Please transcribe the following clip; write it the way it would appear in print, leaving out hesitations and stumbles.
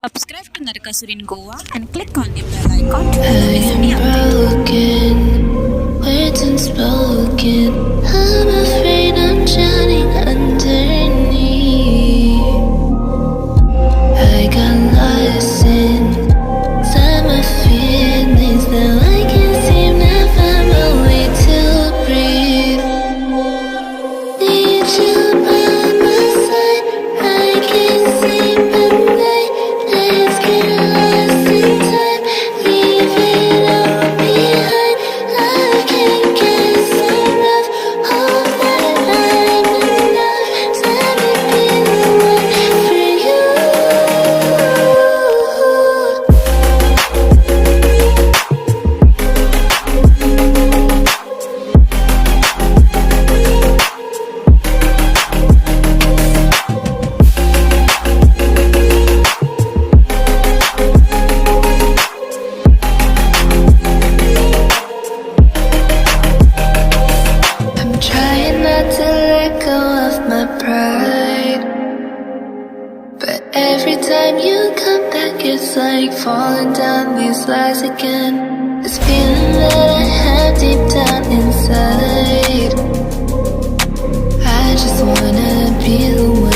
Subscribe to Narkasur in Goa and click on the bell icon to I always am be updated. broken, words unspoken. I'm afraid I'm drowning underneath. I got lost inside my feelings. Now I can't seem to find my way to breathe. Need you by my side. I can't sleep at night. Let's get lost in time. Leave it all behind. I can't get enough of that. I'm enough. Let me be the one for you. I'm trying not to let go of my pride, but every time you come back, it's like falling down these lies again. This feeling that I have deep down inside, I just wanna be the one